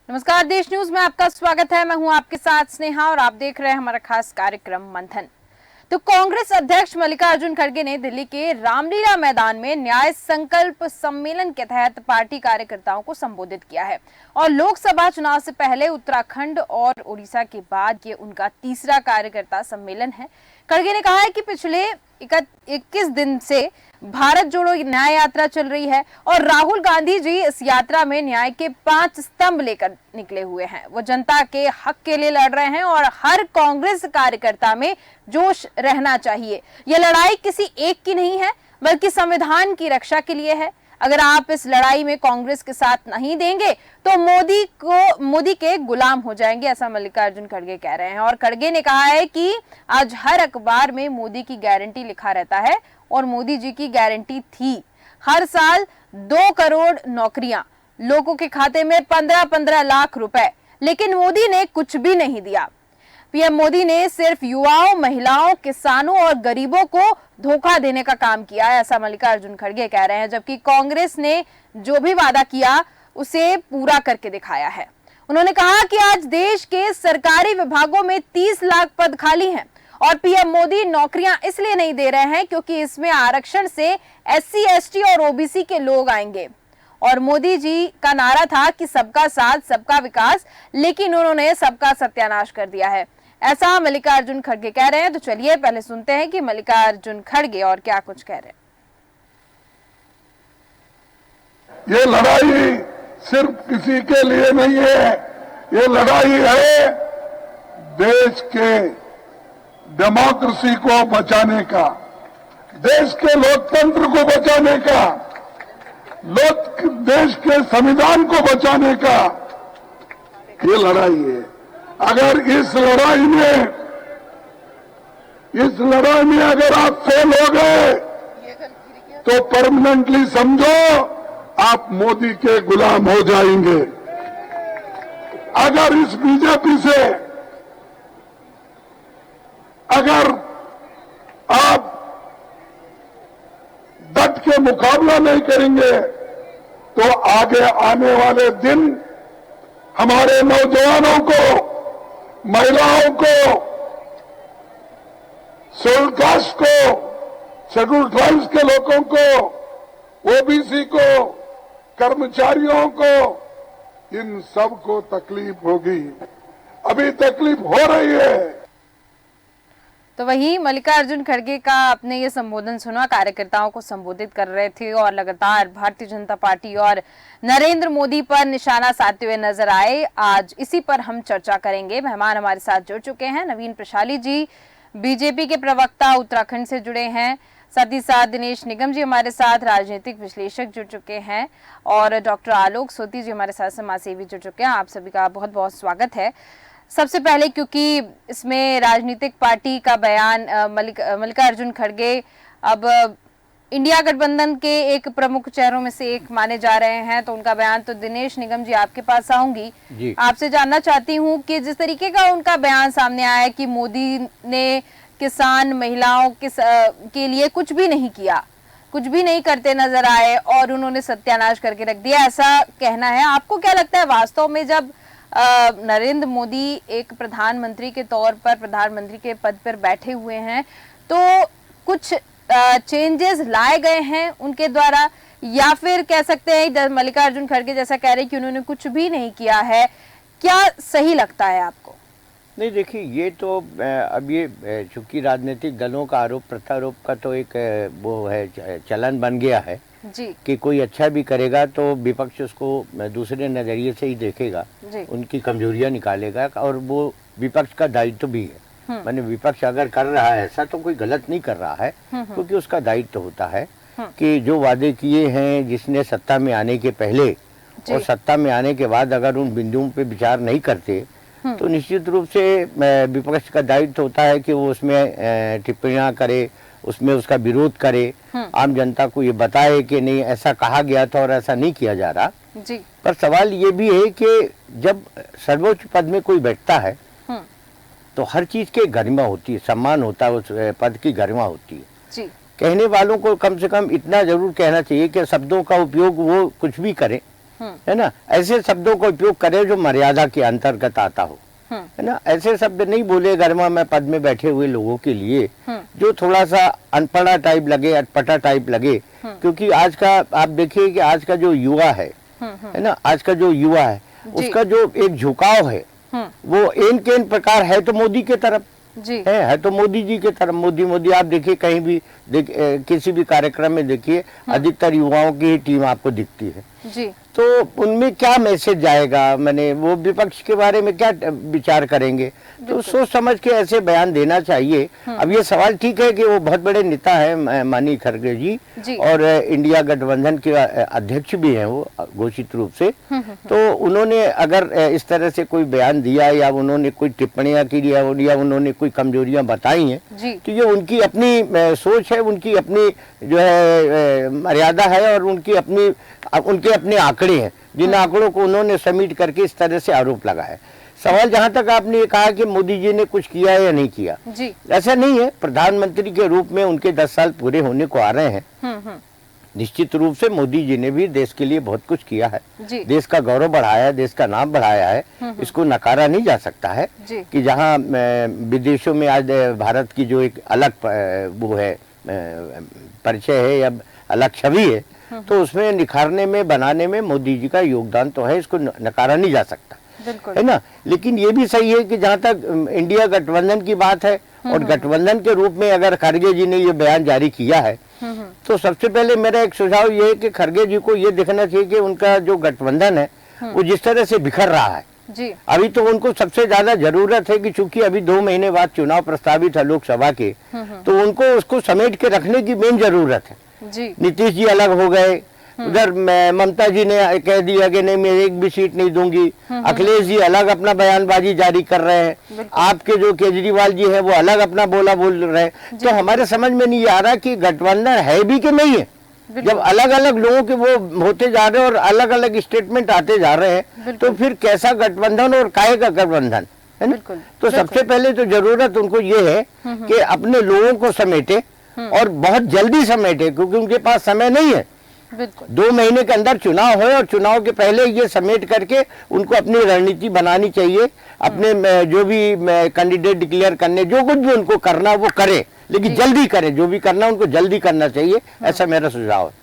नमस्कार, देश न्यूज में आपका स्वागत है। मैं हूं आपके साथ स्नेहा और आप देख रहे हैं हमारा खास कार्यक्रम मंथन। तो कांग्रेस अध्यक्ष मल्लिकार्जुन खड़गे ने दिल्ली के रामलीला मैदान में न्याय संकल्प सम्मेलन के तहत पार्टी कार्यकर्ताओं को संबोधित किया है और लोकसभा चुनाव से पहले उत्तराखंड और उड़ीसा के बाद ये उनका तीसरा कार्यकर्ता सम्मेलन है। खड़गे ने कहा है कि पिछले 21 दिन से भारत जोड़ो न्याय यात्रा चल रही है और राहुल गांधी जी इस यात्रा में न्याय के 5 स्तंभ लेकर निकले हुए हैं। वो जनता के हक के लिए लड़ रहे हैं और हर कांग्रेस कार्यकर्ता में जोश रहना चाहिए। ये लड़ाई किसी एक की नहीं है बल्कि संविधान की रक्षा के लिए है। अगर आप इस लड़ाई में कांग्रेस के साथ नहीं देंगे तो मोदी के गुलाम हो जाएंगे, ऐसा मल्लिकार्जुन खड़गे कह रहे हैं। और खड़गे ने कहा है कि आज हर अखबार में मोदी की गारंटी लिखा रहता है और मोदी जी की गारंटी थी हर साल 2 करोड़ नौकरियां, लोगों के खाते में 15-15 लाख रुपए, लेकिन मोदी ने कुछ भी नहीं दिया। पीएम मोदी ने सिर्फ युवाओं, महिलाओं, किसानों और गरीबों को धोखा देने का काम किया है, ऐसा मल्लिकार्जुन खड़गे कह रहे हैं। जबकि कांग्रेस ने जो भी वादा किया उसे पूरा करके दिखाया है। उन्होंने कहा कि आज देश के सरकारी विभागों में 30 लाख पद खाली हैं और पीएम मोदी नौकरियां इसलिए नहीं दे रहे हैं क्योंकि इसमें आरक्षण से SC, ST और OBC के लोग आएंगे। और मोदी जी का नारा था कि सबका साथ सबका विकास, लेकिन उन्होंने सबका सत्यानाश कर दिया है, ऐसा मल्लिकार्जुन खड़गे कह रहे हैं। तो चलिए पहले सुनते हैं कि मल्लिकार्जुन खड़गे और क्या कुछ कह रहे हैं। ये लड़ाई सिर्फ किसी के लिए नहीं है, ये लड़ाई है देश के डेमोक्रेसी को बचाने का, देश के लोकतंत्र को बचाने का, देश के संविधान को बचाने का ये लड़ाई है। अगर इस लड़ाई में अगर आप फेल हो गए तो परमानेंटली समझो आप मोदी के गुलाम हो जाएंगे। अगर इस बीजेपी से अगर आप डट के मुकाबला नहीं करेंगे तो आगे आने वाले दिन हमारे नौजवानों को, महिलाओं को, शेड्यूल कास्ट को, शेड्यूल ट्राइब्स के लोगों को, OBC को, कर्मचारियों को, इन सब को तकलीफ होगी। अभी तकलीफ हो रही है। तो वही मल्लिकार्जुन खड़गे का अपने ये संबोधन सुना, कार्यकर्ताओं को संबोधित कर रहे थे और लगातार भारतीय जनता पार्टी और नरेंद्र मोदी पर निशाना साधते हुए नजर आए। आज इसी पर हम चर्चा करेंगे। मेहमान हमारे साथ जुड़ चुके हैं। नवीन प्रशाली जी बीजेपी के प्रवक्ता उत्तराखंड से जुड़े हैं, साथ ही साथ दिनेश निगम जी हमारे साथ राजनीतिक विश्लेषक जुड़ चुके हैं और डॉक्टर आलोक सोती जी हमारे साथ समाजसेवी जुड़ चुके हैं। आप सभी का बहुत बहुत स्वागत है। सबसे पहले क्योंकि इसमें राजनीतिक पार्टी का बयान मल्लिकार्जुन खड़गे अब इंडिया गठबंधन के एक प्रमुख चेहरों में से एक माने जा रहे हैं, तो उनका बयान, तो दिनेश निगम जी आपके पास आऊंगी। आपसे जानना चाहती हूं कि जिस तरीके का उनका बयान सामने आया कि मोदी ने किसान, महिलाओं के लिए कुछ भी नहीं किया, कुछ भी नहीं करते नजर आए और उन्होंने सत्यानाश करके रख दिया, ऐसा कहना है। आपको क्या लगता है वास्तव में जब नरेंद्र मोदी एक प्रधानमंत्री के तौर पर प्रधानमंत्री के पद पर बैठे हुए हैं तो कुछ चेंजेस लाए गए हैं उनके द्वारा, या फिर कह सकते हैं मल्लिकार्जुन खड़गे जैसा कह रहे हैं कि उन्होंने कुछ भी नहीं किया है? क्या सही लगता है आपको? नहीं, देखिए, ये तो अब ये चूंकि राजनीतिक दलों का आरोप प्रत्यारोप का तो एक वो है, चलन बन गया है जी कि कोई अच्छा भी करेगा तो विपक्ष उसको दूसरे नजरिए से ही देखेगा, उनकी कमजोरियां निकालेगा और वो विपक्ष का दायित्व भी है। माने विपक्ष अगर कर रहा है ऐसा तो कोई गलत नहीं कर रहा है, क्योंकि उसका दायित्व होता है कि जो वादे किए हैं जिसने सत्ता में आने के पहले और सत्ता में आने के बाद अगर उन बिंदुओं पे विचार नहीं करते तो निश्चित रूप से विपक्ष का दायित्व होता है कि वो उसमें टिप्पणियां करे, उसमें उसका विरोध करे, आम जनता को ये बताए कि नहीं ऐसा कहा गया था और ऐसा नहीं किया जा रहा जी। पर सवाल ये भी है कि जब सर्वोच्च पद में कोई बैठता है तो हर चीज की गरिमा होती है, सम्मान होता है, उस पद की गरिमा होती है जी। कहने वालों को कम से कम इतना जरूर कहना चाहिए कि शब्दों का उपयोग वो कुछ भी करें है ना, ऐसे शब्दों का उपयोग करें जो मर्यादा के अंतर्गत आता हो, है ना। ऐसे शब्द नहीं बोले गरिमा में पद में बैठे हुए लोगों के लिए जो थोड़ा सा अनपढ़ा टाइप लगे, अटपटा टाइप लगे। क्योंकि आज का आप देखिए कि आज का जो युवा है ना, आज का जो युवा है उसका जो एक झुकाव है वो इन के इन प्रकार है तो मोदी के तरफ जी है तो मोदी जी के तरफ। मोदी आप देखिए कहीं भी किसी भी कार्यक्रम में देखिए अधिकतर युवाओं की ही टीम आपको दिखती है जी। तो उनमें क्या मैसेज जाएगा, मैंने वो विपक्ष के बारे में क्या विचार करेंगे, तो सोच समझ के ऐसे बयान देना चाहिए। अब ये सवाल ठीक है कि वो बहुत बड़े नेता है माननीय खड़गे जी और इंडिया गठबंधन के अध्यक्ष भी हैं वो घोषित रूप से। तो उन्होंने अगर इस तरह से कोई बयान दिया या उन्होंने कोई टिप्पणियां की या उन्होंने कोई कमजोरियां बताई हैं तो ये उनकी अपनी सोच है, उनकी अपनी जो है मर्यादा है और उनके अपने आंकड़े हैं जिन आंकड़ों को उन्होंने समीट करके इस तरह से आरोप लगाया। सवाल जहां तक आपने ये कहा कि मोदी जी ने कुछ किया या नहीं किया, ऐसा नहीं है। प्रधानमंत्री के रूप में उनके 10 साल पूरे होने को आ रहे हैं। निश्चित रूप से मोदी जी ने भी देश के लिए बहुत कुछ किया है, देश का गौरव बढ़ाया है, देश का नाम बढ़ाया है, इसको नकारा नहीं जा सकता है कि जहां विदेशों में आज भारत की जो एक अलग वो है परिचय है या अलग छवि है, तो उसमें निखारने में बनाने में मोदी जी का योगदान तो है, इसको नकारा नहीं जा सकता, है ना। लेकिन ये भी सही है कि जहां तक इंडिया गठबंधन की बात है और गठबंधन के रूप में अगर खड़गे जी ने ये बयान जारी किया है तो सबसे पहले मेरा एक सुझाव ये है कि खड़गे जी को ये देखना चाहिए कि उनका जो गठबंधन है वो जिस तरह से बिखर रहा है अभी तो उनको सबसे ज्यादा जरूरत है कि चूंकि अभी 2 महीने बाद चुनाव प्रस्तावित है लोकसभा के, तो उनको उसको समेट के रखने की मेन जरूरत है। नीतीश जी अलग हो गए, उधर ममता जी ने कह दिया कि नहीं मैं एक भी सीट नहीं दूंगी, अखिलेश जी अलग अपना बयानबाजी जारी कर रहे हैं, आपके जो केजरीवाल जी हैं वो अलग अपना बोल रहे हैं। तो हमारे समझ में नहीं आ रहा कि गठबंधन है भी कि नहीं है। जब अलग अलग लोगों के वो होते जा रहे हैं और अलग अलग स्टेटमेंट आते जा रहे हैं तो फिर कैसा गठबंधन और काहे का गठबंधन, है ना। तो सबसे पहले तो जरूरत उनको ये है कि अपने लोगों को समेटे और बहुत जल्दी समेटे, क्योंकि उनके पास समय नहीं है। 2 महीने के अंदर चुनाव हो और चुनाव के पहले ये समेट करके उनको अपनी रणनीति बनानी चाहिए, अपने जो भी कैंडिडेट डिक्लेयर करने, जो कुछ भी उनको करना वो करे, लेकिन जल्दी करे, जो भी करना उनको जल्दी करना चाहिए, ऐसा मेरा सुझाव है।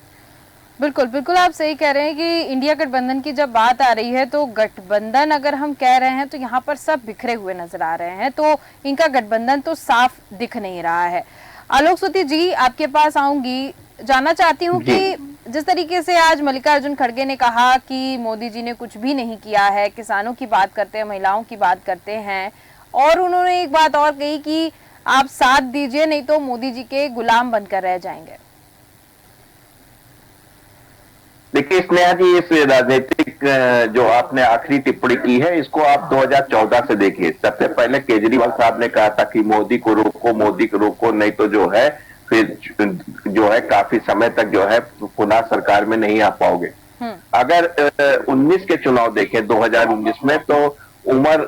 बिल्कुल बिल्कुल आप सही कह रहे हैं कि इंडिया गठबंधन की जब बात आ रही है तो गठबंधन अगर हम कह रहे हैं तो यहाँ पर सब बिखरे हुए नजर आ रहे हैं, तो इनका गठबंधन तो साफ दिख नहीं रहा है। आलोक सूती जी आपके पास आऊंगी, जानना चाहती हूँ कि जिस तरीके से आज मल्लिकार्जुन खड़गे ने कहा कि मोदी जी ने कुछ भी नहीं किया है, किसानों की बात करते हैं, महिलाओं की बात करते हैं, और उन्होंने एक बात और कही कि आप साथ दीजिए नहीं तो मोदी जी के गुलाम बनकर रह जाएंगे। देखिए स्नेहा जी, इस राजनीतिक जो आपने आखिरी टिप्पणी की है इसको आप 2014 से देखिए। सबसे पहले केजरीवाल साहब ने कहा था कि मोदी को रोको नहीं तो जो है फिर जो है काफी समय तक जो है पुनः सरकार में नहीं आ पाओगे। अगर 19 के चुनाव देखें 2019 में तो उमर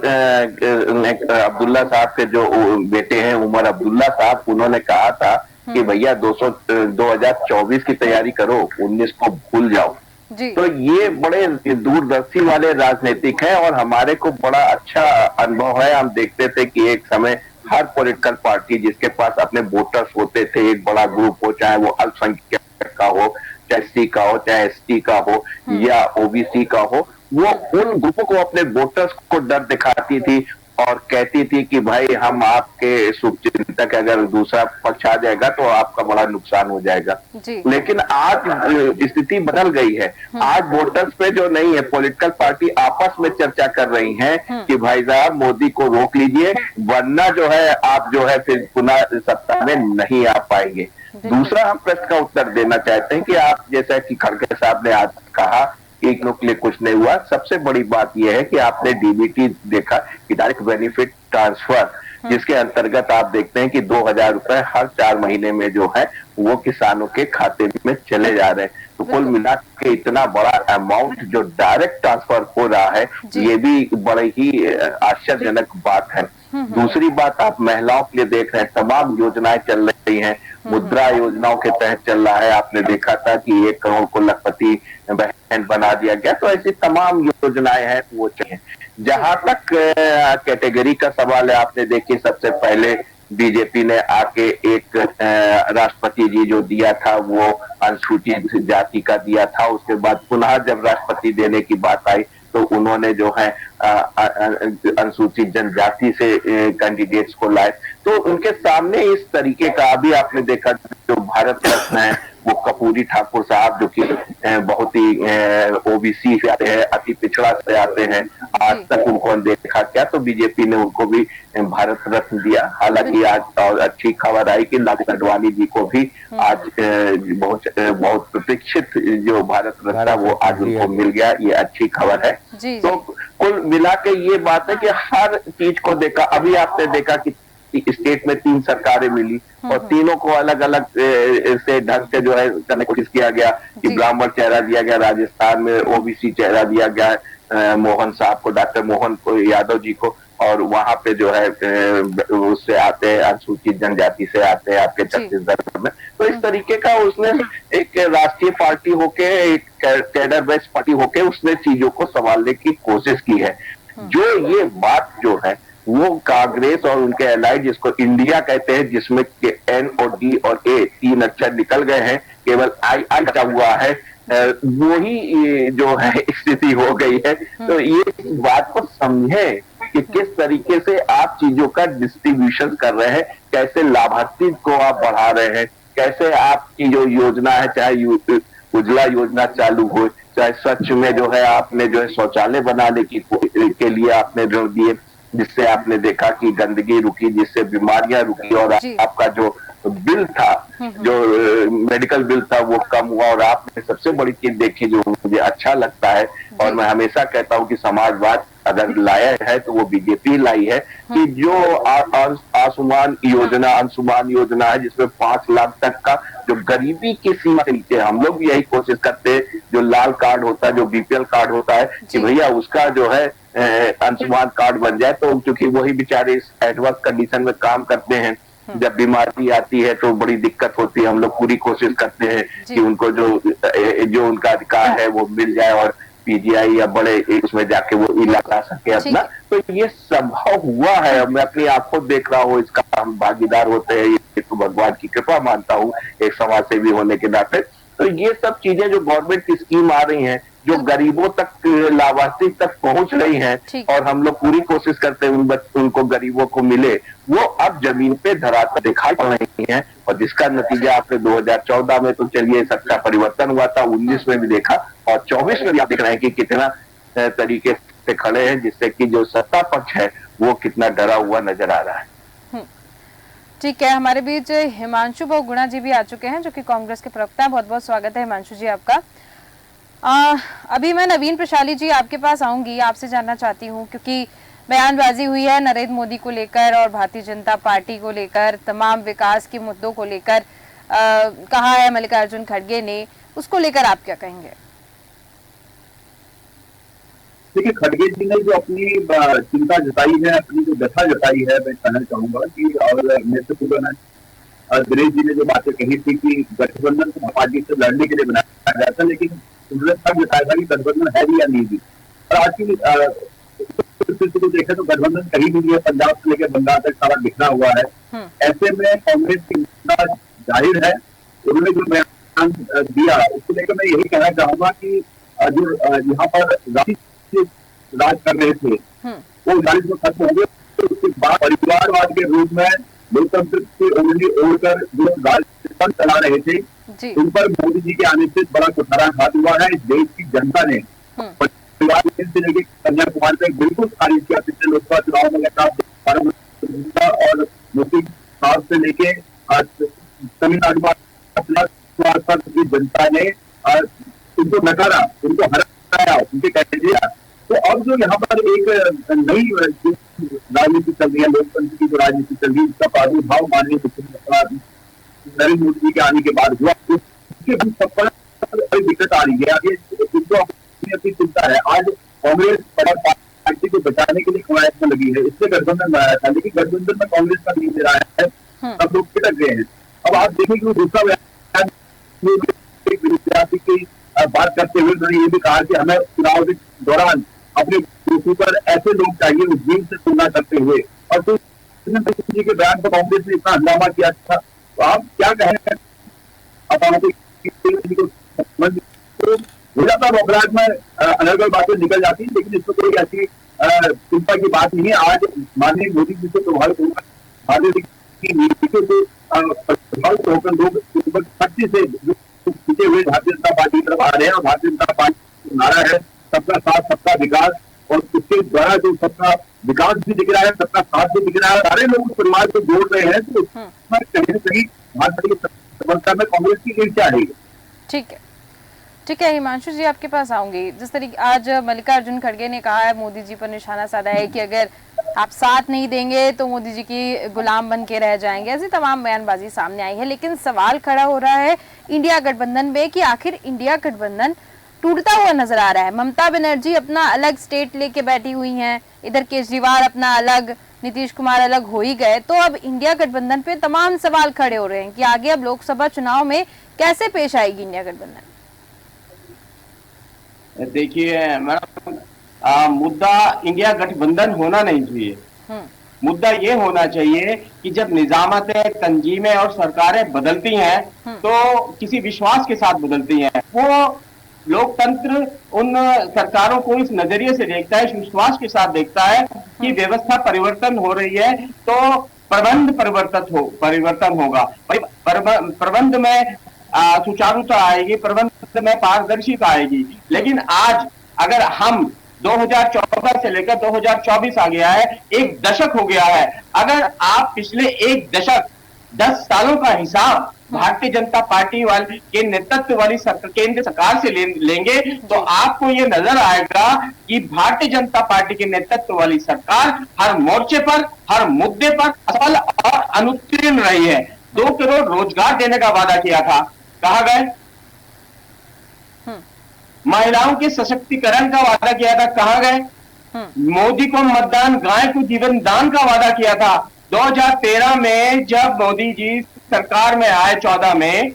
अब्दुल्ला साहब के जो बेटे हैं उमर अब्दुल्ला साहब, उन्होंने कहा था कि भैया 2024 की तैयारी करो, 19 को भूल जाओ। तो ये बड़े दूरदर्शी वाले राजनीतिक हैं और हमारे को बड़ा अच्छा अनुभव है। हम देखते थे कि एक समय हर पॉलिटिकल पार्टी जिसके पास अपने वोटर्स होते थे, एक बड़ा ग्रुप हो, चाहे वो अल्पसंख्यक का हो, चाहे एससी का हो, चाहे एसटी का हो या ओबीसी का हो, वो उन ग्रुपों को अपने वोटर्स को डर दिखाती थी और कहती थी कि भाई हम आपके शुभचिंतक, अगर दूसरा पक्ष आ जाएगा तो आपका बड़ा नुकसान हो जाएगा। लेकिन आज स्थिति बदल गई है। आज वोटर्स पे जो नहीं है, पॉलिटिकल पार्टी आपस में चर्चा कर रही हैं कि भाई साहब मोदी को रोक लीजिए वरना जो है आप जो है फिर पुनः सत्ता में नहीं आ पाएंगे। दूसरा हम प्रश्न का उत्तर देना चाहते हैं कि आप जैसा कि खड़गे साहब ने आज कहा एक लोग के लिए कुछ नहीं हुआ। सबसे बड़ी बात यह है कि आपने डीबीटी देखा कि डायरेक्ट बेनिफिट ट्रांसफर, जिसके अंतर्गत आप देखते हैं कि 2000 रुपए हर 4 महीने में जो है वो किसानों के खाते में चले जा रहे हैं। तो कुल मिला के इतना बड़ा अमाउंट जो डायरेक्ट ट्रांसफर हो रहा है, ये भी बड़ी ही आश्चर्यजनक बात है। दूसरी बात आप महिलाओं के लिए देख रहे हैं, तमाम योजनाएं चल रही हैं मुद्रा योजनाओं के तहत चल रहा है। आपने देखा था कि 1 करोड़ को लखपति बहन बना दिया गया। तो ऐसी तमाम योजनाएं हैं वो चाहिए। जहां तक कैटेगरी का सवाल है, आपने देखी सबसे पहले बीजेपी ने आके एक राष्ट्रपति जी जो दिया था वो अनुसूचित जाति का दिया था। उसके बाद पुनः जब राष्ट्रपति देने की बात आई तो उन्होंने जो है अनुसूचित जनजाति से कैंडिडेट्स को लाए। तो उनके सामने इस तरीके का, अभी आपने देखा जो भारत रत्न है वो कपूरी ठाकुर साहब जो कि बहुत ही ओबीसी से आते हैं, अति पिछड़ा से आते हैं, आज तक उनको देखा क्या, तो बीजेपी ने उनको भी भारत रत्न दिया। हालांकि आज और अच्छी खबर आई कि लालकृष्ण आडवाणी जी को भी आज बहुत प्रतीक्षित जो भारत रत्न वो आज उनको मिल गया। ये अच्छी खबर है। तो कुल मिला के ये बात है कि हर चीज को देखा। अभी आपने देखा कि स्टेट में 3 सरकारें मिली और तीनों को अलग अलग से ढंग से जो है करने की कोशिश किया गया कि ब्राह्मण चेहरा दिया गया, राजस्थान में ओबीसी चेहरा दिया गया मोहन साहब को, डॉक्टर मोहन को यादव जी को, और वहां पे जो है उससे आते हैं अनुसूचित जनजाति से आते हैं आपके छत्तीसगढ़ में। तो इस तरीके का उसने एक राष्ट्रीय पार्टी होके, एक कैडर बेस्ड पार्टी होके उसने चीजों को संभालने की कोशिश की है। जो ये बात जो है वो कांग्रेस और उनके एलाइड जिसको इंडिया कहते हैं, जिसमें N और D और A 3 अक्षर निकल गए हैं, केवल I बचा हुआ है, वही जो है स्थिति हो गई है। तो ये बात को समझे कि किस तरीके से आप चीजों का डिस्ट्रीब्यूशन कर रहे हैं, कैसे लाभार्थी को आप बढ़ा रहे हैं, कैसे आपकी जो योजना है, चाहे उज्ज्वला योजना चालू हो, चाहे स्वच्छ में जो है आपने जो है शौचालय बनाने के लिए आपने ऋण दिए, जिससे आपने देखा कि गंदगी रुकी, जिससे बीमारियां रुकी, और आपका जो बिल था, जो मेडिकल बिल था वो कम हुआ। और आपने सबसे बड़ी चीज देखी जो मुझे अच्छा लगता है, और मैं हमेशा कहता हूँ कि समाजवाद अगर लाया है तो वो बीजेपी लाई है, कि जो अंशुमान योजना है जिसमें 5 लाख तक का जो गरीबी की सीमा से नीचे, हम लोग भी यही कोशिश करते हैं, जो लाल कार्ड होता है, जो बीपीएल कार्ड होता है, कि भैया उसका जो है अंशुमान कार्ड बन जाए। तो क्योंकि वही बेचारे इस एडवर्स कंडीशन में काम करते हैं, जब बीमारी आती है तो बड़ी दिक्कत होती है। हम लोग पूरी कोशिश करते हैं कि उनको जो उनका अधिकार है वो मिल जाए, और पीजीआई या बड़े उसमें जाके वो इलाज ला सके अपना। तो ये संभव हुआ है, मैं अपनी आंखों देख रहा हूँ, इसका हम भागीदार होते हैं, ये तो भगवान की कृपा मानता हूँ एक समाज सेवी होने के नाते। तो ये सब चीजें जो गवर्नमेंट की स्कीम आ रही हैं, जो गरीबों तक, लाभार्थी तक पहुंच रही हैं, और हम लोग पूरी कोशिश करते हैं उनको गरीबों को मिले, वो अब जमीन पे धरातल दिखाई पड़ रही हैं। और जिसका नतीजा आपने 2014 में तो चलिए सबका परिवर्तन हुआ था, 19 में भी देखा, और 24 में भी आप देख रहे हैं कि कितना तरीके से खड़े हैं, जिससे कि जो सत्ता पक्ष है वो कितना डरा हुआ नजर आ रहा है। ठीक है, हमारे बीच हिमांशु बहुगुणा जी भी आ चुके हैं जो कि कांग्रेस के प्रवक्ता हैं। बहुत बहुत स्वागत है हिमांशु जी आपका। अभी मैं नवीन प्रशाली जी आपके पास आऊंगी, आपसे जानना चाहती हूं, क्योंकि बयानबाजी हुई है नरेंद्र मोदी को लेकर और भारतीय जनता पार्टी को लेकर, तमाम विकास के मुद्दों को लेकर कहा है मल्लिकार्जुन खड़गे ने, उसको लेकर आप क्या कहेंगे? देखिए, खड़गे जी ने जो अपनी चिंता जताई है, अपनी जो व्यथा जताई है, मैं कहना चाहूंगा कि, और मेरे से पूर्व दिनेश जी ने जो बातें कही थी कि गठबंधन को पार्टी से लड़ने के लिए बनाया गया था, लेकिन उन्होंने सब बताया था कि गठबंधन है भी या नहीं भी। और आज की स्थिति को देखें तो गठबंधन कहीं भी नहीं है, पंजाब से लेकर बंगाल तक सारा बिखरा हुआ है। ऐसे में कांग्रेस की जाहिर है, उन्होंने जो बयान दिया उसको लेकर मैं यही कहना चाहूंगा कि जो यहाँ पर राज कर रहे थे वो राज में खत्म हो गए। तो उसके बाद परिवारवाद के रूप में लोकतंत्र की उंगली ओढ़कर जो राजस्थान चला रहे थे, उन पर मोदी जी के आने से बड़ा कुठाराघात हुआ है। इस देश की जनता ने परिवार से लेकर कन्याकुमारी तक बिल्कुल खारिज किया। पिछले लोकसभा चुनाव में और मोदी साहब से लेके तमिलनाडु की जनता ने उनको नकारा, उनको हराया, उनके कह दिया। तो अब जो यहाँ पर एक नई राजनीति चल रही है, लोकतंत्र की जो राजनीति चल रही है, उसका प्रादुर्भाव माननीय नरेंद्र मोदी जी के आने के बाद हुआ, उसके भी सब पर दिक्कत आ रही है। आगे अपनी चिंता है। आज कांग्रेस पार्टी को बचाने के लिए कवायद में लगी है, इससे गठबंधन बनाया था, लेकिन गठबंधन में कांग्रेस का नहीं दे रहा है, सब लोग पिटक गए हैं। अब आप देखिए कि दूसरा विद्यार्थी की बात करते हुए उन्होंने ये भी कहा कि हमें चुनाव के दौरान अपने बूथों पर ऐसे लोग चाहिए उद्यम से तुलना करते हुए, और तो जी के बयान पर कांग्रेस ने इतना हंगामा किया था। तो आप क्या कहें हो जाता बबराहट में अलग अलग बातें निकल जाती, लेकिन इसमें कोई ऐसी चिंता की बात नहीं है। आज माननीय मोदी जी से प्रभावित होकर लोग शक्ति से जीते हुए भारतीय जनता पार्टी की तरफ आ रहे हैं, और भारतीय जनता पार्टी का नारा है सबका साथ सबका विकास, और उसके द्वारा जो सबका विकास भी दिख रहा है, सबका साथ भी दिख रहा है, सारे लोग उस परिवार को जोड़ रहे हैं। तो कहीं न कहीं भारतीय सफलता में कांग्रेस की लीड क्या रहेगी। ठीक है हिमांशु जी, आपके पास आऊंगी। जिस तरीके आज मल्लिकार्जुन खड़गे ने कहा है, मोदी जी पर निशाना साधा है कि अगर आप साथ नहीं देंगे तो मोदी जी की गुलाम बन के रह जाएंगे, ऐसी तमाम बयानबाजी सामने आई है। लेकिन सवाल खड़ा हो रहा है इंडिया गठबंधन में कि आखिर इंडिया गठबंधन टूटता हुआ नजर आ रहा है। ममता बनर्जी अपना अलग स्टेट लेके बैठी हुई हैं, इधर केजरीवाल अपना अलग, नीतीश कुमार अलग हो ही गए, तो अब इंडिया गठबंधन पे तमाम सवाल खड़े हो रहे हैं कि आगे अब लोकसभा चुनाव में कैसे पेश आएगी इंडिया गठबंधन। देखिए मैडम, मुद्दा इंडिया गठबंधन होना नहीं चाहिए। मुद्दा ये होना चाहिए कि जब निजामतें, तंजीमें और सरकारें बदलती हैं तो किसी विश्वास के साथ बदलती हैं। वो लोकतंत्र उन सरकारों को इस नजरिए से देखता है, इस विश्वास के साथ देखता है कि व्यवस्था परिवर्तन हो रही है तो प्रबंध परिवर्तन होगा, प्रबंध में सुचारुता आएगी, प्रबंध में पारदर्शिता आएगी। लेकिन आज अगर हम 2014 से लेकर 2024 आ गया है, एक दशक हो गया है, अगर आप पिछले एक दशक 10 सालों का हिसाब भारतीय जनता पार्टी वाले के नेतृत्व वाली केंद्र सरकार से लेंगे तो आपको ये नजर आएगा कि भारतीय जनता पार्टी के नेतृत्व वाली सरकार हर मोर्चे पर, हर मुद्दे पर असफल और अनुत्तीर्ण रही है। 2 करोड़ रोजगार देने का वादा किया था, कहां गए? महिलाओं के सशक्तिकरण का वादा किया था, कहां गए? मोदी को मतदान, गाय को जीवन दान का वादा किया था। 2013 में जब मोदी जी सरकार में आए 14 में,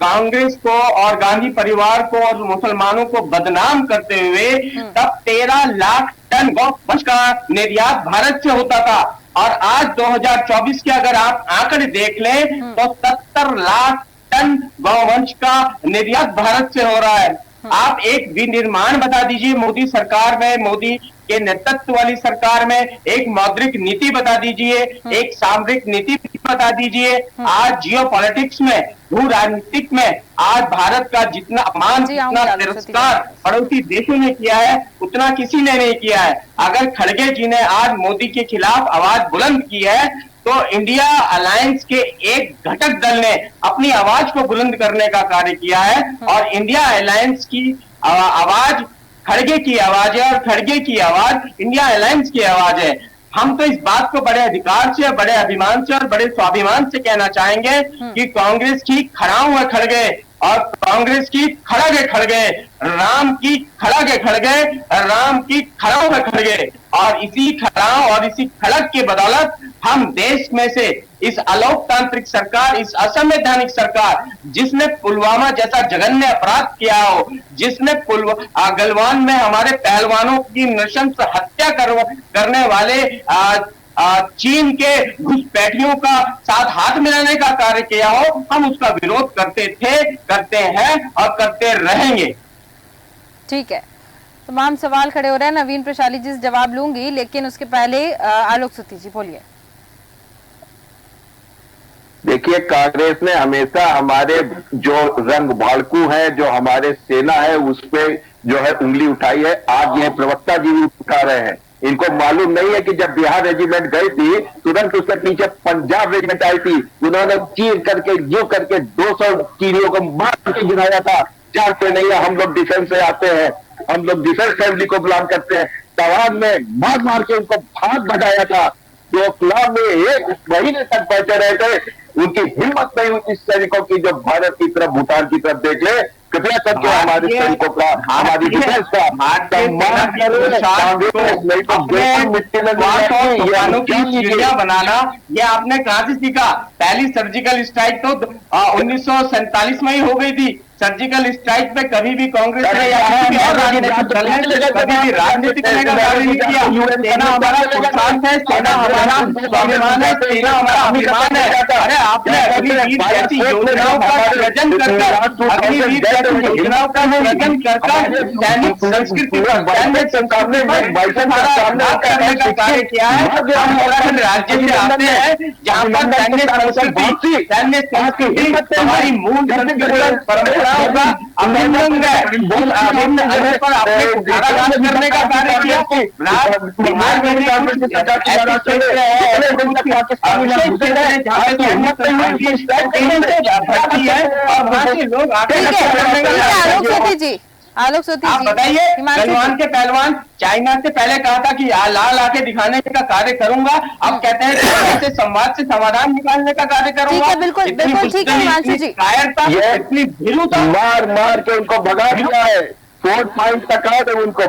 कांग्रेस को और गांधी परिवार को और मुसलमानों को बदनाम करते हुए तब 13 लाख टन गौवंश का निर्यात भारत से होता था, और आज 2024 के अगर आप आंकड़े देख लें तो 70 लाख टन गौवंश का निर्यात भारत से हो रहा है। आप एक विनिर्माण बता दीजिए मोदी सरकार में, मोदी के नेतृत्व वाली सरकार में एक मौद्रिक नीति बता दीजिए, एक सामरिक नीति बता दीजिए। आज जियोपॉलिटिक्स में, भू राजनीतिक में आज भारत का जितना अपमान, जितना तिरस्कार पड़ोसी देशों ने किया है उतना किसी ने नहीं किया है। अगर खड़गे जी ने आज मोदी के खिलाफ आवाज बुलंद की है तो इंडिया अलायंस के एक घटक दल ने अपनी आवाज को बुलंद करने का कार्य किया है, और इंडिया अलायंस की आवाज खड़गे की आवाज है, और खड़गे की आवाज इंडिया अलायंस की आवाज है। हम तो इस बात को बड़े अधिकार से, बड़े अभिमान से और बड़े स्वाभिमान से कहना चाहेंगे कि कांग्रेस की खड़ाऊ है खड़गे, और कांग्रेस की खड़ग है खड़गे, राम की खड़ग है खड़गे, राम की खड़ाऊ है खड़गे। और इसी खड़ाऊ और इसी खड़ग के बदौलत हम देश में से इस अलोकतांत्रिक सरकार, इस असंवैधानिक सरकार जिसने पुलवामा जैसा जघन्य अपराध किया हो, जिसने गलवान में हमारे पहलवानों की नृशंस हत्या करने वाले चीन के घुसपैठियों का साथ हाथ मिलाने का कार्य किया हो, हम उसका विरोध करते थे, करते हैं और करते रहेंगे। ठीक है, तमाम सवाल खड़े हो रहे हैं। नवीन प्रशाली जी से जवाब लूंगी, लेकिन उसके पहले आलोक सुती जी बोलिए। देखिए, कांग्रेस ने हमेशा हमारे जो रंग भाड़कू है, जो हमारे सेना है, उस पे जो है उंगली उठाई है। आज ये प्रवक्ता जी भी उठा रहे हैं। इनको मालूम नहीं है कि जब बिहार रेजिमेंट गई थी तुरंत उसके पीछे पंजाब रेजिमेंट आई थी, उन्होंने चीर करके यूं करके 200 चीनियों को मार के गिराया था। जानते नहीं है, हम लोग डिफेंस से आते हैं, हम लोग डिफेंस फैमिली को बिलोंग करते हैं। तवान में मार मार के उनको भाग बढ़ाया था। डोकलाम में 1 महीने तक बैठे रहे थे, उनकी हिम्मत नहीं हुई सैनिकों की जो भारत की तरफ, भूटान की तरफ देख ले। कृपया करके हमारे सैनिकों का, हमारी डिफेंस का सम्मान करें। चिड़िया बनाना ये आपने कहां से सीखा? पहली सर्जिकल स्ट्राइक तो 1947 में ही हो गई थी। सर्जिकल स्ट्राइक पे कभी भी कांग्रेस ने या किसी भी और राजनीतिक दल ने कभी भी राजनीतिक करने का कार्य नहीं किया। सेना हमारा पुरुषार्थ है, सेना हमारा स्वाभिमान है, सेना हमारा अभिमान है। अरे आपने अग्निवीर जैसी योजनाओं का सृजन करके, अग्निवीर जैसी योजनाओं का सृजन करके सैनिक संस्कृति का सैन्य संस्कृति करने का कार्य किया है। हम उत्तराखंड राज्य से आते हैं जहाँ पर सैन्य संस्कृति हमारी मूल परंपरा का अभिन्न है। अभिन्न जगह पर आपने कारागार करने का कार्य किया। आलोक सोती आप बताइए, पहलवान के पहलवान चाइना से पहले कहा था कि लाल आके दिखाने का कार्य करूंगा, अब कहते हैं कि संवाद से समाधान निकालने का कार्य करूंगा। बिल्कुल बिल्कुल ठीक है हिमांशु जी। कायरता, इतनी भीरुता, मार मार के उनको भगा दिया है। 4 पॉइंट तक आए थे उनको,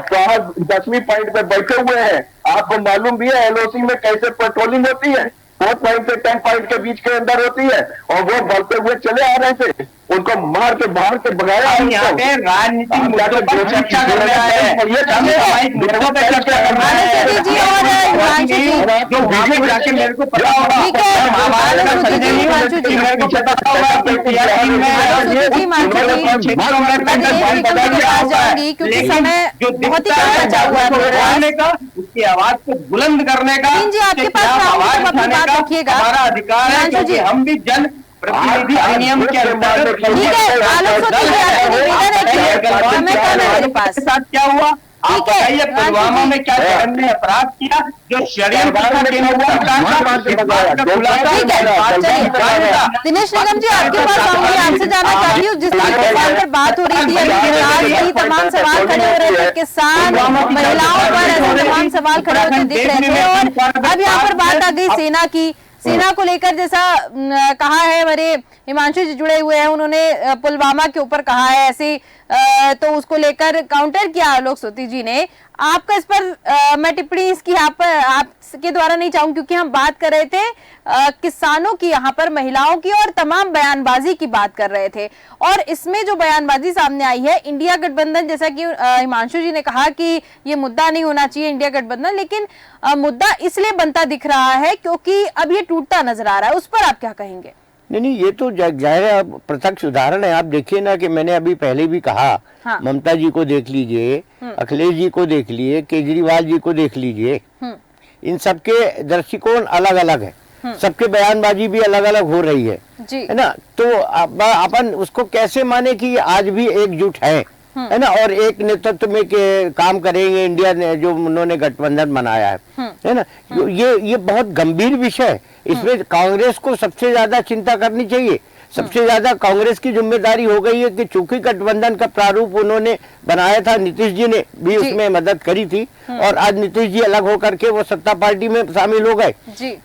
10वीं पॉइंट पे बैठे हुए हैं। आपको मालूम भी है एलओसी में कैसे पेट्रोलिंग होती है, 4 पॉइंट से 10 पॉइंट के बीच के अंदर होती है, और वो बढ़ते हुए चले आ रहे थे। उनको मार के बाहर के भगाया। यहाँ पे राजनीतिक मुद्दों पर चर्चा कर रहा है, मुद्दों पर चर्चा कर रहा है। जो वहां पे जाके मेरे को पता होगा, महाभारत का संजय नहीं, मेरे को पता होगा उसकी आवाज को बुलंद करने का, हमारा अधिकार है, क्योंकि हम भी जन प्रतिनिधि अधिनियम के अंतर्गत। साथ क्या हुआ आप बताइए? पुलवामा में क्या हमने अपराध किया जो षड्यंत्र दिनेश निगम जी आपके पास आऊंगी, आपसे जानना चाहती हूँ जिस किसान पर बात हो रही थी, तमाम सवाल खड़े हो रहे थे, किसान महिलाओं पर ऐसे तमाम सवाल खड़े होते दिख रहे थे। और अब यहाँ पर बात आ गई सेना की। सेना को लेकर जैसा कहा है, हमारे हिमांशु जी जुड़े हुए हैं, उन्होंने पुलवामा के ऊपर कहा है ऐसे, तो उसको लेकर काउंटर किया आलोक सोती जी ने। आपका इस पर मैं टिप्पणी इसकी आपके द्वारा नहीं चाहूंगी, क्योंकि हम बात कर रहे थे किसानों की, यहाँ पर महिलाओं की और तमाम बयानबाजी की बात कर रहे थे। और इसमें जो बयानबाजी सामने आई है, इंडिया गठबंधन, जैसा कि हिमांशु जी ने कहा कि ये मुद्दा नहीं होना चाहिए इंडिया गठबंधन, लेकिन मुद्दा इसलिए बनता दिख रहा है क्योंकि अब ये टूटता नजर आ रहा है। उस पर आप क्या कहेंगे? नहीं, ये तो जाहिर है, प्रत्यक्ष उदाहरण है। आप देखिए ना कि मैंने अभी पहले भी कहा, हाँ। ममता जी को देख लीजिए, अखिलेश जी को देख लीजिए, केजरीवाल जी को देख लीजिए, इन सबके दृष्टिकोण अलग अलग है, सबके बयानबाजी भी अलग अलग हो रही है ना। तो अपन उसको कैसे माने कि आज भी एकजुट है ना, और एक नेतृत्व में के काम करेंगे इंडिया ने, जो उन्होंने गठबंधन बनाया है ना। ये बहुत गंभीर विषय है। इसमें कांग्रेस को सबसे ज्यादा चिंता करनी चाहिए। सबसे ज्यादा कांग्रेस की जिम्मेदारी हो गई है कि चूंकि गठबंधन का प्रारूप उन्होंने बनाया था, नीतीश जी ने भी उसमें मदद करी थी, और आज नीतीश जी अलग होकर के वो सत्ता पार्टी में शामिल हो गए,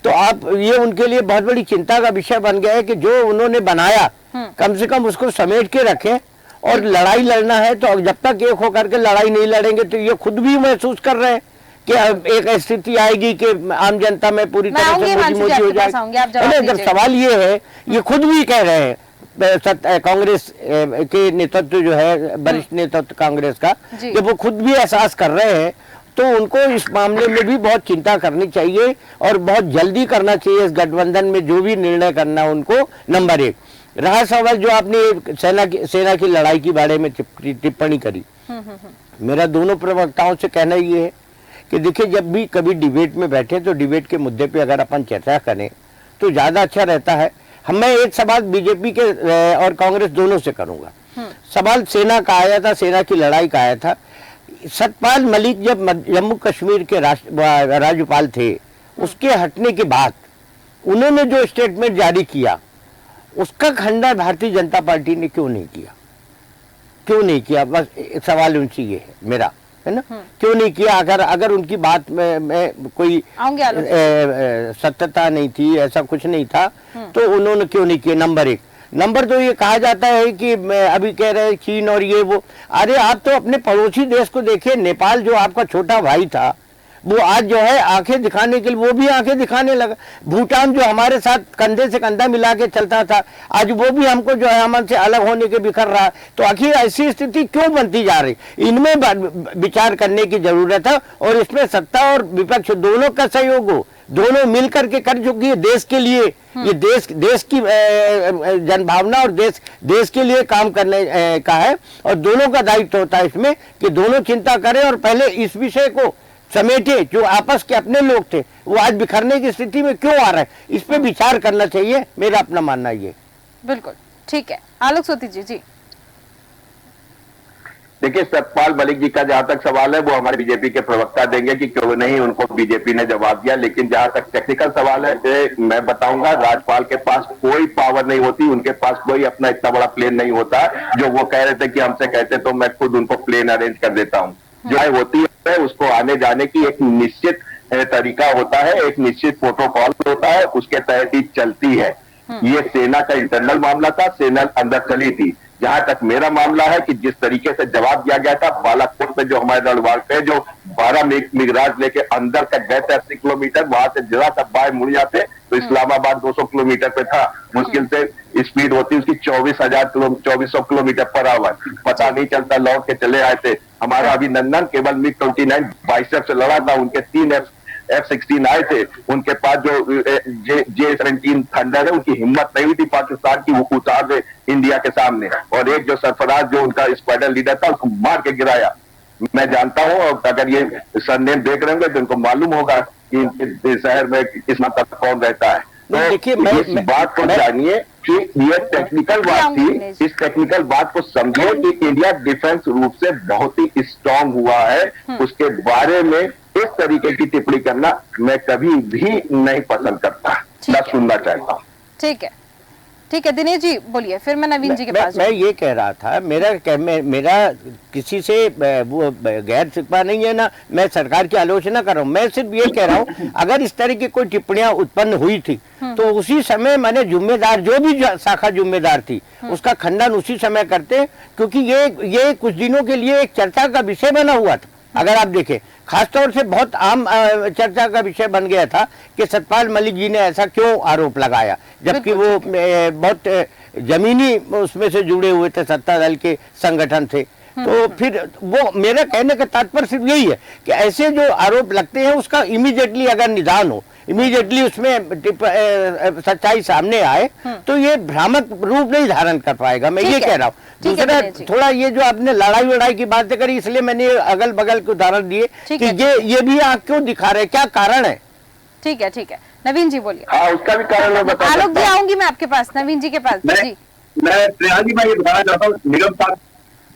तो आप ये उनके लिए बहुत बड़ी चिंता का विषय बन गया है कि जो उन्होंने बनाया कम से कम उसको समेट के रखें। और लड़ाई लड़ना है तो जब तक एक होकर के लड़ाई नहीं लड़ेंगे तो ये खुद भी महसूस कर रहे हैं कि एक स्थिति आएगी कि आम जनता में पूरी तरह से मोदी हो जाएगी। जब सवाल ये है, ये खुद भी कह रहे हैं, कांग्रेस के नेतृत्व जो है, वरिष्ठ नेतृत्व कांग्रेस का, जब वो खुद भी एहसास कर रहे हैं, तो उनको इस मामले में भी बहुत चिंता करनी चाहिए और बहुत जल्दी करना चाहिए। इस गठबंधन में जो भी निर्णय करना उनको। नंबर 1 रहा सवाल जो आपने सेना की लड़ाई के बारे में टिप्पणी करी, मेरा दोनों प्रवक्ताओं से कहना ये है कि देखिए, जब भी कभी डिबेट में बैठे तो डिबेट के मुद्दे पे अगर अपन चर्चा करें तो ज्यादा अच्छा रहता है। मैं एक सवाल बीजेपी के और कांग्रेस दोनों से करूंगा। सवाल सेना का आया था, सेना की लड़ाई का आया था। सतपाल मलिक जब जम्मू कश्मीर के राज्यपाल थे, उसके हटने के बाद उन्होंने जो स्टेटमेंट जारी किया, उसका खंडन भारतीय जनता पार्टी ने क्यों नहीं किया? क्यों नहीं किया? बस सवाल उनसे ये है मेरा, है ना, क्यों नहीं किया? अगर उनकी बात में कोई सत्यता नहीं थी, ऐसा कुछ नहीं था, तो उन्होंने क्यों नहीं किया? नंबर 1। नंबर 2 ये कहा जाता है कि अभी कह रहे हैं चीन और ये वो, अरे आप तो अपने पड़ोसी देश को देखिए, नेपाल जो आपका छोटा भाई था वो आज जो है आंखें दिखाने के लिए वो भी आंखें दिखाने लगा। भूटान जो हमारे साथ कंधे से कंधा मिला के चलता था, आज वो भी हमको जो है हमसे अलग होने के बिखर रहा है। तो आखिर ऐसी स्थिति क्यों बनती जा रही, इनमें विचार करने की जरूरत है। और इसमें सत्ता और विपक्ष दोनों का सहयोग हो, दोनों मिलकर के कर चुकी है देश के लिए, ये देश की जनभावना और देश के लिए काम करने का है। और दोनों का दायित्व होता है इसमें कि दोनों चिंता करें और पहले इस विषय को समेटे। जो आपस के अपने लोग थे वो आज बिखरने की स्थिति में क्यों आ रहे हैं, इस पे विचार करना चाहिए, मेरा अपना मानना ये। बिल्कुल ठीक है, आलोक सोती जी। देखिए, सतपाल मलिक जी का जहां तक सवाल है वो हमारे बीजेपी के प्रवक्ता देंगे कि क्यों नहीं उनको बीजेपी ने जवाब दिया। लेकिन जहां तक टेक्निकल सवाल है मैं बताऊंगा, राज्यपाल के पास कोई पावर नहीं होती, उनके पास कोई अपना इतना बड़ा प्लेन नहीं होता। जो वो कह रहे थे कि हमसे कहते तो मैं खुद उनको प्लेन अरेंज कर देता हूँ। जो है होती है उसको आने जाने की एक निश्चित तरीका होता है, एक निश्चित प्रोटोकॉल होता है, उसके तहत ही चलती है। ये सेना का इंटरनल मामला था, सेना अंदर चली थी। जहां तक मेरा मामला है कि जिस तरीके से जवाब दिया गया था, बालाकोट में जो हमारे रणवार थे जो 12 मिगराज लेके अंदर तक गए थे 80 किलोमीटर, वहां से जरा सा बाय मुड़ जाते तो इस्लामाबाद 200 किलोमीटर पे था। मुश्किल से स्पीड होती उसकी 2400 किलोमीटर पर आवर, पता नहीं चलता, लौट के चले आए थे। हमारा अभिनंदन केवल MiG-29 बाइसेप से लड़ा था, उनके 3 F-16 आए थे। उनके पास जो J-17 थंडर है उनकी हिम्मत नहीं हुई थी पाकिस्तान की, वो उतार दे इंडिया के सामने। और एक जो सरफराज जो उनका स्क्वाड्रन लीडर था उसको मार के गिराया। मैं जानता हूं, और अगर ये सरनेम देख रहे होंगे तो उनको मालूम होगा कि इस शहर में किस मतलब कौन रहता है। तो देखिए इस बात को जानिए कि ये टेक्निकल बात थी, इस टेक्निकल बात को समझो कि इंडिया डिफेंस रूप से बहुत ही स्ट्रांग हुआ है। उसके बारे में इस तरीके की टिप्पणी करना मैं कभी भी नहीं पसंद करता, न सुनना चाहता हूँ। ठीक है दिनेश जी बोलिए, फिर मैं नवीन जी के पास। मैं ये कह रहा था, मेरा किसी से वो गैर शिकवा नहीं है, ना मैं सरकार की आलोचना कर रहा हूँ। मैं सिर्फ ये कह रहा हूँ अगर इस तरह की कोई टिप्पणियां उत्पन्न हुई थी तो उसी समय मैंने जिम्मेदार जो भी शाखा जिम्मेदार थी उसका खंडन उसी समय करते, क्योंकि ये कुछ दिनों के लिए एक चर्चा का विषय बना हुआ था। अगर आप देखें खासतौर से बहुत आम चर्चा का विषय बन गया था कि सतपाल मलिक जी ने ऐसा क्यों आरोप लगाया, जबकि वो बहुत जमीनी उसमें से जुड़े हुए थे, सत्ता दल के संगठन थे। तो फिर वो मेरा कहने का तात्पर्य सिर्फ यही है कि ऐसे जो आरोप लगते हैं उसका इमीडिएटली अगर निदान हो, इमीडिएटली उसमें सच्चाई सामने आए तो ये भ्रामक रूप नहीं धारण कर पाएगा, मैं ये कह रहा हूँ। दूसरा थोड़ा ये जो आपने लड़ाई की बातें करी, इसलिए मैंने अगल बगल के उदाहरण दिए कि ये भी आंख क्यों दिखा रहे, क्या कारण है। ठीक है नवीन जी बोलिए। हाँ, उसका भी कारण मैं बता। आलोक जी आऊंगी मैं आपके पास, नवीन जी के पास जी। मैं प्रिया जी मैं ये बताना चाहता हूँ, निगम साहब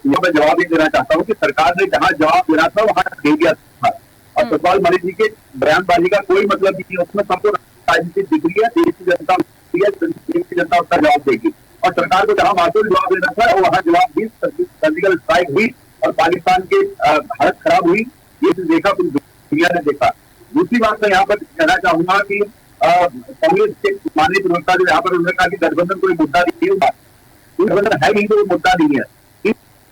मैं जवाब ही देना चाहता हूँ कि सरकार ने जहाँ जवाब देना था वहाँ दे दिया था। और सतपाल मलिक जी के बयानबाजी का कोई मतलब नहीं है, उसमें सबको राजनीति दिख रही है, देश की जनता उसका जवाब देगी। और सरकार को जहाँ मासूल जवाब देना था वहाँ जवाब दी, सर्जिकल स्ट्राइक हुई और पाकिस्तान की हालत खराब हुई। ये देखा, पूरी दुनिया ने देखा। दूसरी बात मैं यहाँ पर कहना चाहूंगा कि कांग्रेस के माननीय प्रवक्ता जो यहाँ पर उन्होंने कहा कि गठबंधन कोई मुद्दा नहीं होगा, गठबंधन है नहीं तो मुद्दा नहीं है।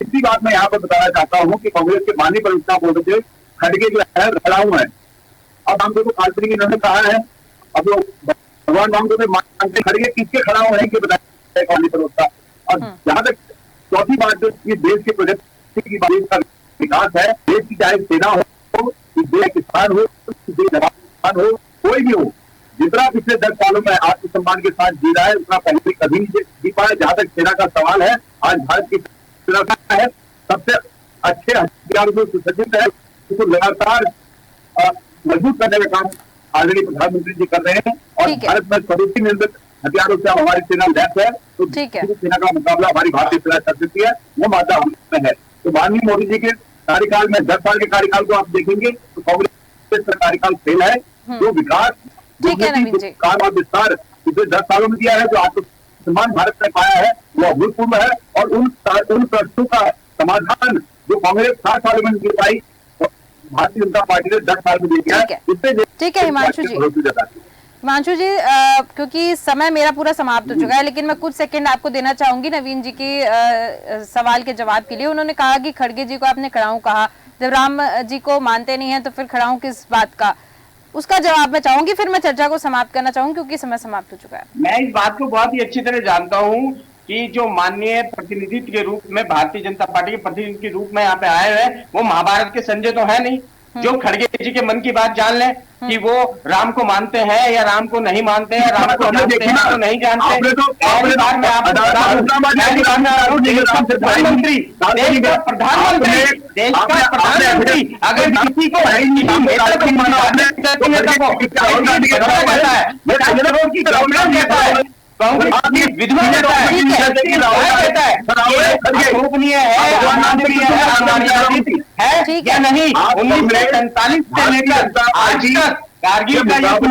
इसी बात मैं यहाँ पर बताना चाहता हूँ कि कांग्रेस के माननीय प्रवक्ता बोल रहे थे खड़गे जो है खड़ाऊ है। अब हम तो काल्पनिक इन्होंने कहा है, अब लोग भगवान राम को मानते खड़गे किसके खड़ाऊ है कि बताया माननीय प्रवक्ता। और जहां तक चौथी बात जो देश के प्रगति की देश का विकास है, देश की चाहे सेना हो, देश किसान हो, जवान हो, कोई भी हो, जितना पिछले 10 सालों में आत्मसम्मान के साथ जी रहा है उतना पहले कभी नहीं जी पाया। जहां तक सेना का सवाल है, आज भारत की सेना है सबसे अच्छे हथियारों से सुसज्जित है, उसको लगातार मजबूत करने का काम आदरणीय प्रधानमंत्री जी कर रहे हैं। और भारत में स्वदेशी निर्मित हथियारों से हमारी सेना लैस है, तो सेना का मुकाबला हमारी भारतीय सेना कर सकती है, वो मादा में है। तो माननीय मोदी जी के कार्यकाल में 10 साल के कार्यकाल को आप देखेंगे तो कांग्रेस का कार्यकाल फेल है। जो विकास काम और विस्तार पिछले 10 सालों में दिया है, जो आत्मसम्मान भारत ने पाया है वो अभूतपूर्व है। और उन प्रश्नों का समाधान जो कांग्रेस 7 सालों में नहीं पाई, भारतीय जनता पार्टी ने 10 साल में दिया है। ठीक है हिमांशु जी, हिमांशु जी, क्योंकि समय मेरा पूरा समाप्त हो चुका है, लेकिन मैं कुछ सेकंड आपको देना चाहूंगी नवीन जी के सवाल के जवाब के लिए। उन्होंने कहा कि खड़गे जी को आपने खड़ाऊ कहा, जब राम जी को मानते नहीं है तो फिर खड़ाऊ किस बात का, उसका जवाब मैं चाहूंगी, फिर मैं चर्चा को समाप्त करना चाहूंगी क्योंकि समय समाप्त हो चुका है। मैं इस बात को बहुत ही अच्छी तरह जानता हूं कि जो माननीय प्रतिनिधित्व के रूप में भारतीय जनता पार्टी के प्रतिनिधि के रूप में यहाँ पे आए हुए हैं, वो महाभारत के संजय तो है नहीं जो खड़गे जी के मन की बात जान ले कि वो राम को मानते हैं या राम को नहीं मानते हैं, राम को जानते हैं तो नहीं जानते। पहली बार मैं आपको प्रधानमंत्री, देश का प्रधानमंत्री अगर किसी को कांग्रेस विधवा देता है, गोपनीय है या नहीं। 1947 से लेकर आज तक कारगिल का युद्ध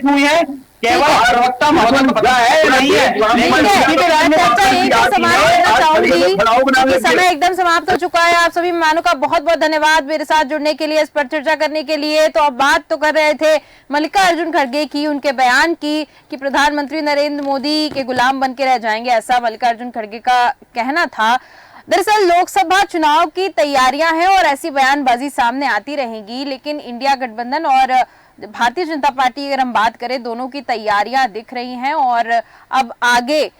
हुई है, केवल प्रवक्ता महोदय को पता है नहीं है। समय एकदम समाप्त हो चुका है। आप सभी मेहमानों का बहुत बहुत धन्यवाद मेरे साथ जुड़ने के लिए, इस पर चर्चा करने के लिए। तो अब बात तो कर रहे थे मल्लिकार्जुन खड़गे की, उनके बयान की कि प्रधानमंत्री नरेंद्र मोदी के गुलाम बन के रह जाएंगे, ऐसा मल्लिकार्जुन खड़गे का कहना था। दरअसल लोकसभा चुनाव की तैयारियां हैं और ऐसी बयानबाजी सामने आती रहेगी, लेकिन इंडिया गठबंधन और भारतीय जनता पार्टी अगर हम बात करें, दोनों की तैयारियां दिख रही हैं और अब आगे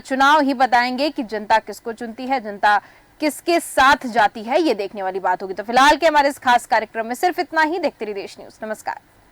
चुनाव ही बताएंगे कि जनता किसको चुनती है, जनता किसके साथ जाती है, ये देखने वाली बात होगी। तो फिलहाल के हमारे इस खास कार्यक्रम में सिर्फ इतना ही। देखते रहिए देश न्यूज। नमस्कार।